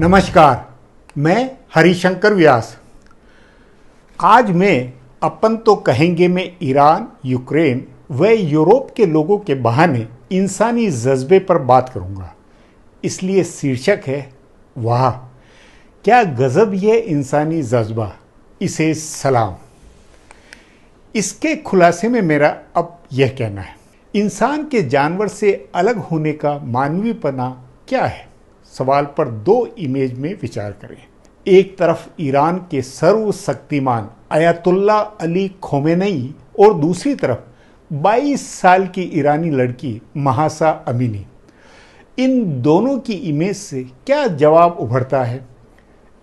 नमस्कार, मैं हरिशंकर व्यास। आज मैं अपन तो कहेंगे मैं ईरान, यूक्रेन व यूरोप के लोगों के बहाने इंसानी जज्बे पर बात करूंगा। इसलिए शीर्षक है वाह क्या गजब ये इंसानी जज्बा, इसे सलाम। इसके खुलासे में मेरा अब यह कहना है, इंसान के जानवर से अलग होने का मानवीयपना क्या है। सवाल पर दो इमेज में विचार करें। एक तरफ ईरान के सर्वशक्तिमान अयातुल्ला अली खोमेनी और दूसरी तरफ 22 साल की ईरानी लड़की महासा अमीनी। इन दोनों की इमेज से क्या जवाब उभरता है?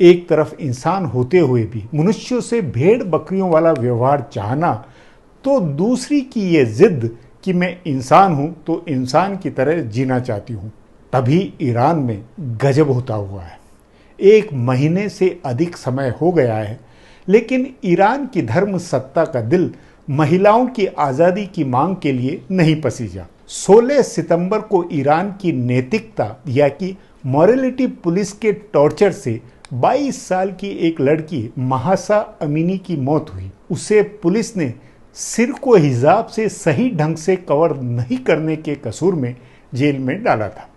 एक तरफ इंसान होते हुए भी मनुष्यों से भेड़ बकरियों वाला व्यवहार चाहना, तो दूसरी की ये जिद कि मैं इंसान हूं तो इंसान की तरह जीना चाहती हूं। तभी ईरान में गजब होता हुआ है। 1 महीने से अधिक समय हो गया है, लेकिन ईरान की धर्म सत्ता का दिल महिलाओं की आज़ादी की मांग के लिए नहीं पसीजा। 16 सितंबर को ईरान की नैतिकता या कि मॉरलिटी पुलिस के टॉर्चर से 22 साल की एक लड़की महासा अमीनी की मौत हुई। उसे पुलिस ने सिर को हिजाब से सही ढंग से कवर नहीं करने के कसूर में जेल में डाला था।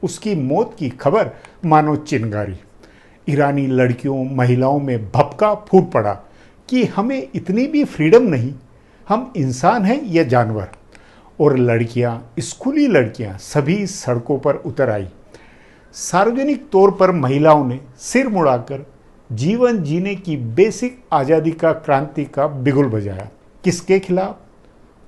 उसकी मौत की खबर मानो चिंगारी। ईरानी लड़कियों महिलाओं में भपका फूट पड़ा कि हमें इतनी भी फ्रीडम नहीं, हम इंसान हैं या जानवर। और लड़कियां, स्कूली लड़कियां सभी सड़कों पर उतर आई। सार्वजनिक तौर पर महिलाओं ने सिर मुड़ाकर जीवन जीने की बेसिक आज़ादी का क्रांति का बिगुल बजाया। किसके खिलाफ?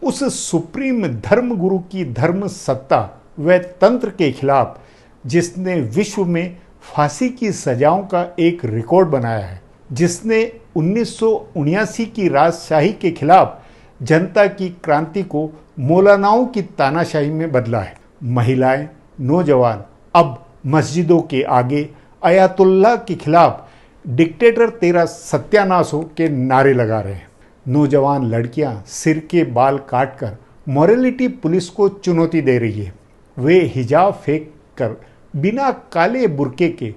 उस सुप्रीम धर्म गुरु की धर्म सत्ता व तंत्र के खिलाफ जिसने विश्व में फांसी की सजाओं का एक रिकॉर्ड बनाया है, जिसने 1979 की राजशाही के खिलाफ जनता की क्रांति को मौलानाओं की तानाशाही में बदला है। महिलाएं, नौजवान अब मस्जिदों के आगे अयातुल्ला के खिलाफ डिक्टेटर तेरा सत्यानाश हो के नारे लगा रहे हैं। नौजवान लड़कियां सिर के बाल काटकर मॉरलिटी पुलिस को चुनौती दे रही है। वे हिजाब फेंक कर बिना काले बुर्के के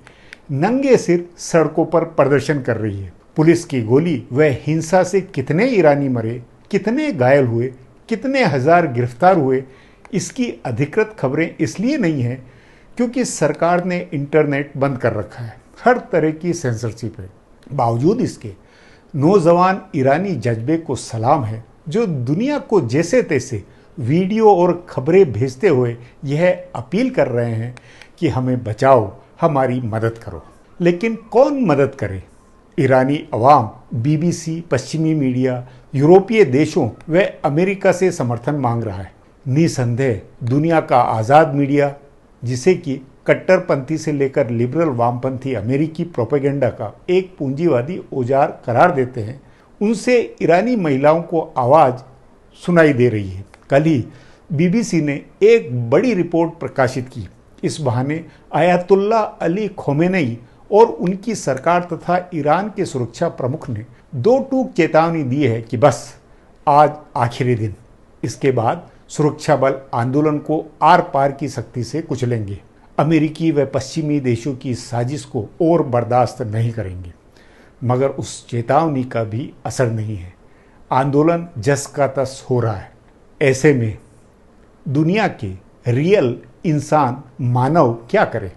नंगे सिर सड़कों पर प्रदर्शन कर रही है। पुलिस की गोली व हिंसा से कितने ईरानी मरे, कितने घायल हुए, कितने हजार गिरफ्तार हुए, इसकी अधिकृत खबरें इसलिए नहीं हैं क्योंकि सरकार ने इंटरनेट बंद कर रखा है। हर तरह की सेंसरशिप है। बावजूद इसके नौजवान ईरानी जज्बे को सलाम है, जो दुनिया को जैसे तैसे वीडियो और खबरें भेजते हुए यह अपील कर रहे हैं कि हमें बचाओ, हमारी मदद करो। लेकिन कौन मदद करे? ईरानी अवाम बीबीसी, पश्चिमी मीडिया, यूरोपीय देशों व अमेरिका से समर्थन मांग रहा है। निसंदेह दुनिया का आज़ाद मीडिया, जिसे कि कट्टरपंथी से लेकर लिबरल वामपंथी अमेरिकी प्रोपेगेंडा का एक पूंजीवादी औजार करार देते हैं, उनसे ईरानी महिलाओं को आवाज़ सुनाई दे रही है। कल ही बीबीसी ने एक बड़ी रिपोर्ट प्रकाशित की। इस बहाने अयातुल्ला अली खोमेनी और उनकी सरकार तथा ईरान के सुरक्षा प्रमुख ने 2 टूक चेतावनी दी है कि बस आज आखिरी दिन, इसके बाद सुरक्षा बल आंदोलन को आर पार की शक्ति से कुचलेंगे। अमेरिकी व पश्चिमी देशों की साजिश को और बर्दाश्त नहीं करेंगे। मगर उस चेतावनी का भी असर नहीं है। आंदोलन जस का तस हो रहा है। ऐसे में दुनिया के रियल इंसान मानव क्या करे?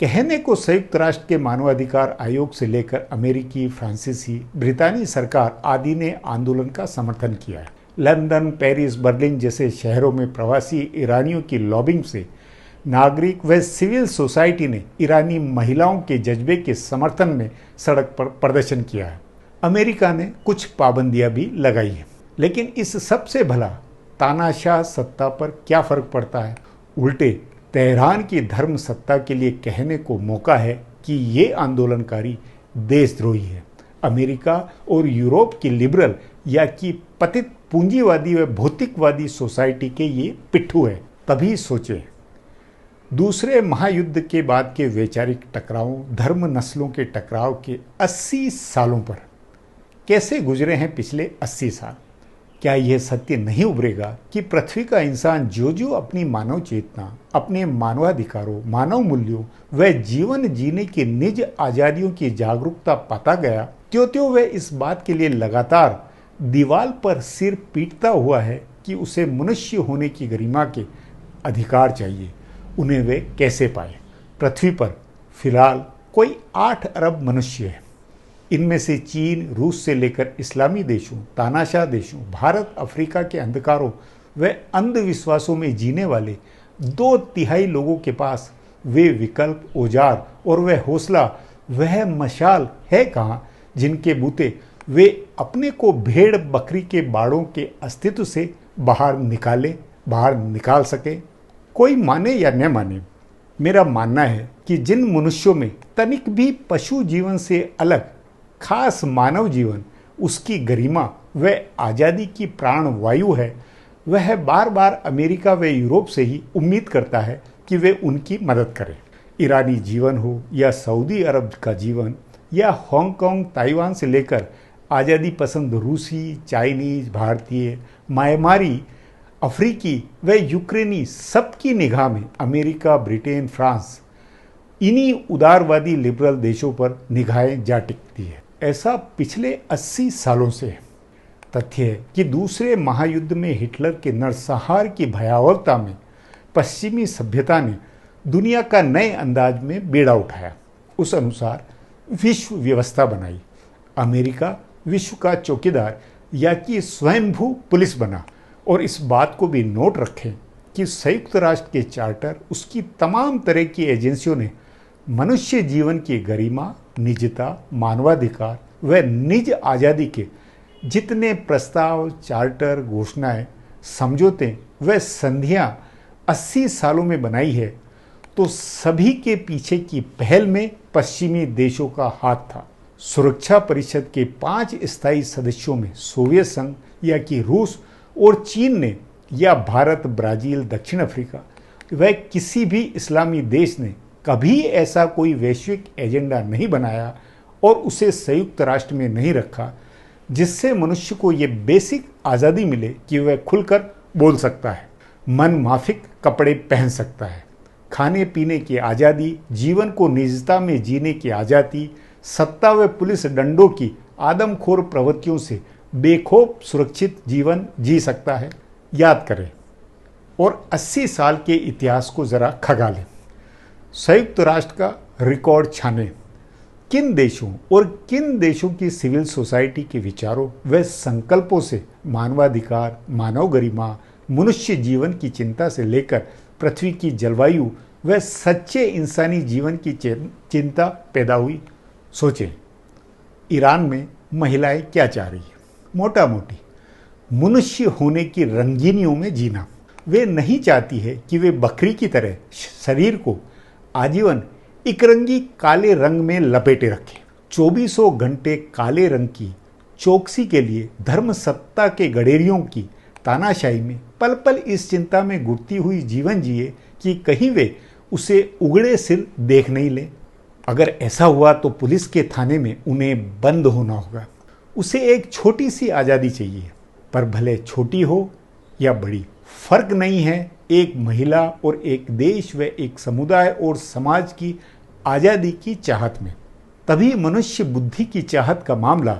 कहने को संयुक्त राष्ट्र के मानवाधिकार आयोग से लेकर अमेरिकी, फ्रांसीसी, ब्रितानी सरकार आदि ने आंदोलन का समर्थन किया है। लंदन, पेरिस, बर्लिन जैसे शहरों में प्रवासी ईरानियों की लॉबिंग से नागरिक व सिविल सोसाइटी ने ईरानी महिलाओं के जज्बे के समर्थन में सड़क पर प्रदर्शन किया है। अमेरिका ने कुछ पाबंदियां भी लगाई है। लेकिन इस सबसे भला तानाशाह सत्ता पर क्या फर्क पड़ता है? उल्टे तेहरान की धर्म सत्ता के लिए कहने को मौका है कि ये आंदोलनकारी देशद्रोही है। अमेरिका और यूरोप की लिबरल या कि पतित पूंजीवादी व भौतिकवादी सोसाइटी के ये पिट्ठू है। तभी सोचें, दूसरे महायुद्ध के बाद के वैचारिक टकरावों, धर्म नस्लों के टकराव के 80 सालों पर कैसे गुजरे हैं पिछले 80 साल। क्या यह सत्य नहीं उभरेगा कि पृथ्वी का इंसान जो जो अपनी मानव चेतना, अपने मानवाधिकारों, मानव मूल्यों व जीवन जीने की निज आजादियों की जागरूकता पाता गया, त्यों त्यों वह इस बात के लिए लगातार दीवार पर सिर पीटता हुआ है कि उसे मनुष्य होने की गरिमा के अधिकार चाहिए। उन्हें वे कैसे पाए? पृथ्वी पर फिलहाल कोई 8 अरब मनुष्य है। इनमें से चीन, रूस से लेकर इस्लामी देशों, तानाशाह देशों, भारत, अफ्रीका के अंधकारों व अंधविश्वासों में जीने वाले 2/3 लोगों के पास वे विकल्प, औजार और वह हौसला, वह मशाल है कहाँ जिनके बूते वे अपने को भेड़ बकरी के बाड़ों के अस्तित्व से बाहर निकाल सके। कोई माने या न माने, मेरा मानना है कि जिन मनुष्यों में तनिक भी पशु जीवन से अलग खास मानव जीवन, उसकी गरिमा व आज़ादी की प्राण वायु है, वह बार बार अमेरिका व यूरोप से ही उम्मीद करता है कि वे उनकी मदद करें। ईरानी जीवन हो या सऊदी अरब का जीवन या हांगकांग, ताइवान से लेकर आज़ादी पसंद रूसी, चाइनीज, भारतीय, म्यांमारी, अफ्रीकी व यूक्रेनी, सबकी निगाह में अमेरिका, ब्रिटेन, फ्रांस, इन्हीं उदारवादी लिबरल देशों पर निगाहें जा टिकती है। ऐसा पिछले 80 सालों से है। तथ्य है कि दूसरे महायुद्ध में हिटलर के नरसंहार की भयावहता में पश्चिमी सभ्यता ने दुनिया का नए अंदाज में बेड़ा उठाया। उस अनुसार विश्व व्यवस्था बनाई। अमेरिका विश्व का चौकीदार या कि स्वयंभू पुलिस बना। और इस बात को भी नोट रखें कि संयुक्त राष्ट्र के चार्टर, उसकी तमाम तरह की एजेंसियों ने मनुष्य जीवन की गरिमा, निजता, मानवाधिकार व निज आज़ादी के जितने प्रस्ताव, चार्टर, घोषणाएं, समझौते व संधियां 80 सालों में बनाई है, तो सभी के पीछे की पहल में पश्चिमी देशों का हाथ था। सुरक्षा परिषद के 5 स्थायी सदस्यों में सोवियत संघ या कि रूस और चीन ने, या भारत, ब्राजील, दक्षिण अफ्रीका व किसी भी इस्लामी देश ने कभी ऐसा कोई वैश्विक एजेंडा नहीं बनाया और उसे संयुक्त राष्ट्र में नहीं रखा जिससे मनुष्य को ये बेसिक आज़ादी मिले कि वह खुलकर बोल सकता है, मन माफिक कपड़े पहन सकता है, खाने पीने की आज़ादी, जीवन को निजता में जीने की आज़ादी, सत्ता व पुलिस डंडों की आदमखोर प्रवृत्तियों से बेखौफ सुरक्षित जीवन जी सकता है। याद करें और 80 साल के इतिहास को ज़रा खंगालें। संयुक्त राष्ट्र का रिकॉर्ड छाने। किन देशों और किन देशों की सिविल सोसाइटी के विचारों व संकल्पों से मानवाधिकार, मानव गरिमा, मनुष्य जीवन की चिंता से लेकर पृथ्वी की जलवायु व सच्चे इंसानी जीवन की चिंता पैदा हुई। सोचें, ईरान में महिलाएं क्या चाह रही है? मोटा मोटी मनुष्य होने की रंगीनियों में जीना। वे नहीं चाहती है कि वे बकरी की तरह शरीर को आजीवन इकरंगी काले रंग में लपेटे रखें। 2400 घंटे काले रंग की चौकसी के लिए धर्म सत्ता के गडेरियों की तानाशाही में पल पल इस चिंता में घुटती हुई जीवन जिए कि कहीं वे उसे उगड़े सिर देख नहीं ले। अगर ऐसा हुआ तो पुलिस के थाने में उन्हें बंद होना होगा। उसे एक छोटी सी आज़ादी चाहिए, पर भले छोटी हो या बड़ी, फर्क नहीं है एक महिला और एक देश व एक समुदाय और समाज की आज़ादी की चाहत में। तभी मनुष्य बुद्धि की चाहत का मामला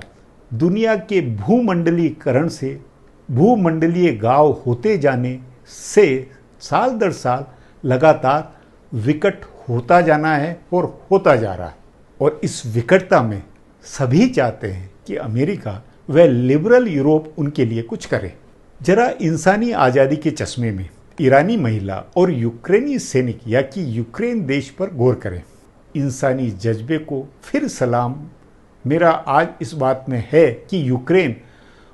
दुनिया के भूमंडलीकरण से भूमंडलीय गांव होते जाने से साल दर साल लगातार विकट होता जाना है और होता जा रहा है। और इस विकटता में सभी चाहते हैं कि अमेरिका व लिबरल यूरोप उनके लिए कुछ करे। जरा इंसानी आज़ादी के चश्मे में ईरानी महिला और यूक्रेनी सैनिक या कि यूक्रेन देश पर गौर करें। इंसानी जज्बे को फिर सलाम। मेरा आज इस बात में है कि यूक्रेन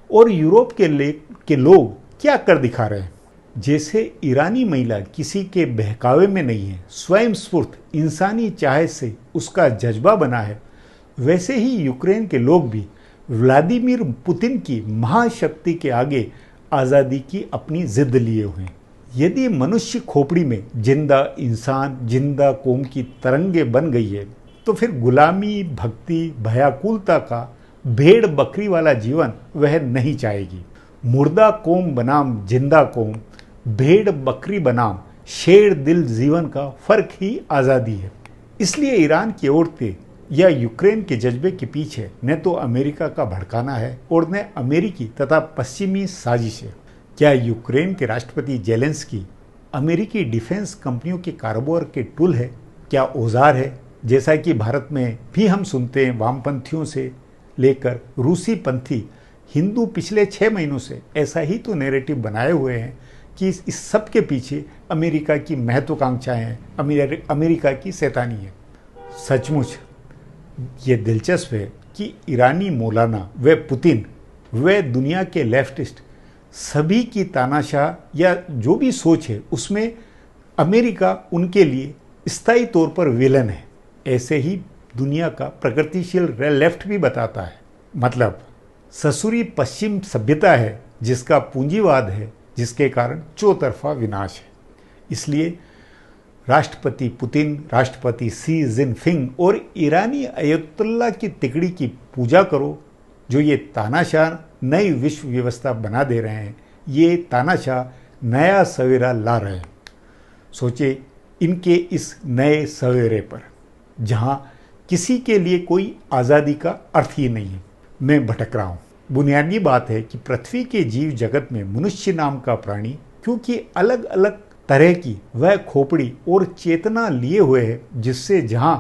और यूरोप के लोग क्या कर दिखा रहे हैं। जैसे ईरानी महिला किसी के बहकावे में नहीं है, स्वयं स्फूर्त इंसानी चाह से उसका जज्बा बना है, वैसे ही यूक्रेन के लोग भी व्लादिमीर पुतिन की महाशक्ति के आगे आज़ादी की अपनी जिद लिए हुए हैं। यदि मनुष्य खोपड़ी में जिंदा इंसान, जिंदा कौम की तरंगे बन गई है, तो फिर गुलामी, भक्ति, भयाकुलता का भेड़ बकरी वाला जीवन वह नहीं चाहेगी। मुर्दा कौम बनाम जिंदा कौम, भेड़ बकरी बनाम शेर दिल जीवन का फर्क ही आज़ादी है। इसलिए ईरान की औरतें या यूक्रेन के जज्बे के पीछे न तो अमेरिका का भड़काना है और न अमेरिकी तथा पश्चिमी साजिश है। क्या यूक्रेन के राष्ट्रपति जेलेंस्की अमेरिकी डिफेंस कंपनियों के कारोबार के टूल है? क्या औजार है? जैसा कि भारत में भी हम सुनते हैं, वामपंथियों से लेकर रूसी पंथी हिंदू पिछले 6 महीनों से ऐसा ही तो नैरेटिव बनाए हुए हैं कि इस सब के पीछे अमेरिका की महत्वाकांक्षाएं हैं, अमेरिका की शैतानी है। सचमुच ये दिलचस्प है कि ईरानी मौलाना व पुतिन व दुनिया के लेफ्टिस्ट सभी की तानाशाह या जो भी सोच है उसमें अमेरिका उनके लिए स्थायी तौर पर विलन है। ऐसे ही दुनिया का प्रगतिशील लेफ्ट भी बताता है। मतलब ससुरी पश्चिम सभ्यता है जिसका पूंजीवाद है, जिसके कारण चौतरफा विनाश है। इसलिए राष्ट्रपति पुतिन, राष्ट्रपति शी जिनपिंग और ईरानी अयतुल्ला की तिकड़ी की पूजा करो, जो ये तानाशाह नई विश्व व्यवस्था बना दे रहे हैं। ये तानाशाह नया सवेरा ला रहे हैं। सोचे इनके इस नए सवेरे पर, जहां किसी के लिए कोई आज़ादी का अर्थ ही नहीं है। मैं भटक रहा हूँ। बुनियादी बात है कि पृथ्वी के जीव जगत में मनुष्य नाम का प्राणी क्योंकि अलग अलग तरह की वह खोपड़ी और चेतना लिए हुए है, जिससे जहां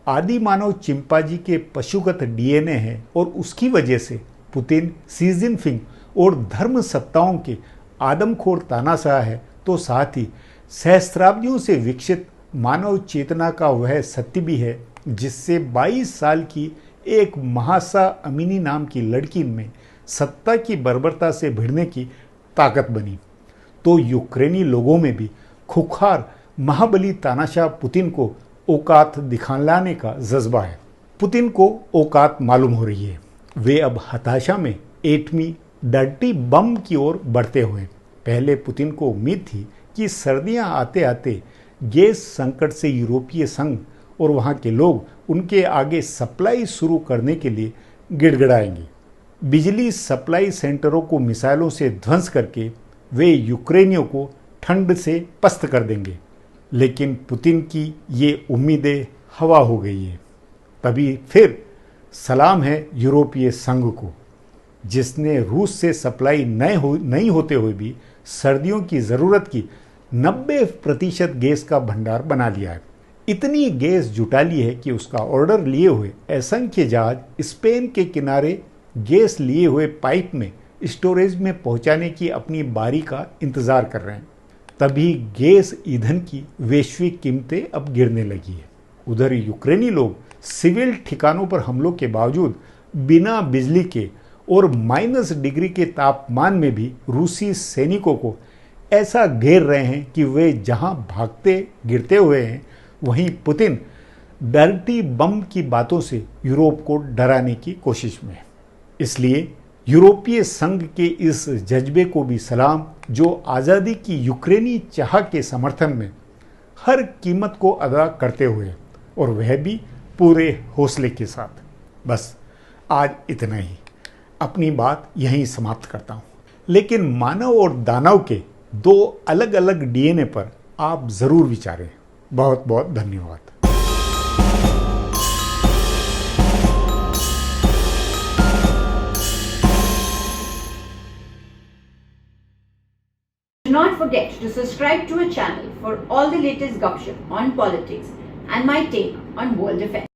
आदि मानव चिंपांजी के पशुगत डीएनए है और उसकी वजह से पुतिन, शी जिनपिंग और धर्म सत्ताओं के आदमखोर तानाशाह है, तो साथ ही सहस्त्राब्दियों से विकसित मानव चेतना का वह सत्य भी है, जिससे 22 साल की एक महासा अमीनी नाम की लड़की में सत्ता की बर्बरता से भिड़ने की ताकत बनी। तो यूक्रेनी लोगों में भी खुखार महाबली तानाशाह पुतिन को औकात दिखाने का जज्बा है। पुतिन को औकात मालूम हो रही है। वे अब हताशा में एटमी डर्टी बम की ओर बढ़ते हुए। पहले पुतिन को उम्मीद थी कि सर्दियां आते आते गैस संकट से यूरोपीय संघ और वहां के लोग उनके आगे सप्लाई शुरू करने के लिए गिड़गिड़ाएंगे। बिजली सप्लाई सेंटरों को मिसाइलों से ध्वंस करके वे यूक्रेनियों को ठंड से पस्त कर देंगे। लेकिन पुतिन की ये उम्मीदें हवा हो गई है। तभी फिर सलाम है यूरोपीय संघ को, जिसने रूस से सप्लाई नहीं होते हुए भी सर्दियों की ज़रूरत की 90% गैस का भंडार बना लिया है। इतनी गैस जुटा ली है कि उसका ऑर्डर लिए हुए असंख्य जहाज स्पेन के किनारे गैस लिए हुए पाइप में स्टोरेज में पहुंचाने की अपनी बारी का इंतज़ार कर रहे हैं। तभी गैस ईंधन की वैश्विक कीमतें अब गिरने लगी है। उधर यूक्रेनी लोग सिविल ठिकानों पर हमलों के बावजूद बिना बिजली के और -डिग्री के तापमान में भी रूसी सैनिकों को ऐसा घेर रहे हैं कि वे जहां भागते गिरते हुए हैं, वहीं पुतिन डर्टी बम की बातों से यूरोप को डराने की कोशिश में है। इसलिए यूरोपीय संघ के इस जज्बे को भी सलाम, जो आज़ादी की यूक्रेनी चाह के समर्थन में हर कीमत को अदा करते हुए, और वह भी पूरे हौसले के साथ। बस आज इतना ही, अपनी बात यहीं समाप्त करता हूँ। लेकिन मानव और दानव के 2 अलग अलग डीएनए पर आप ज़रूर विचारें। बहुत बहुत धन्यवाद। Do not forget to subscribe to our channel for all the latest gossip on politics and my take on world affairs.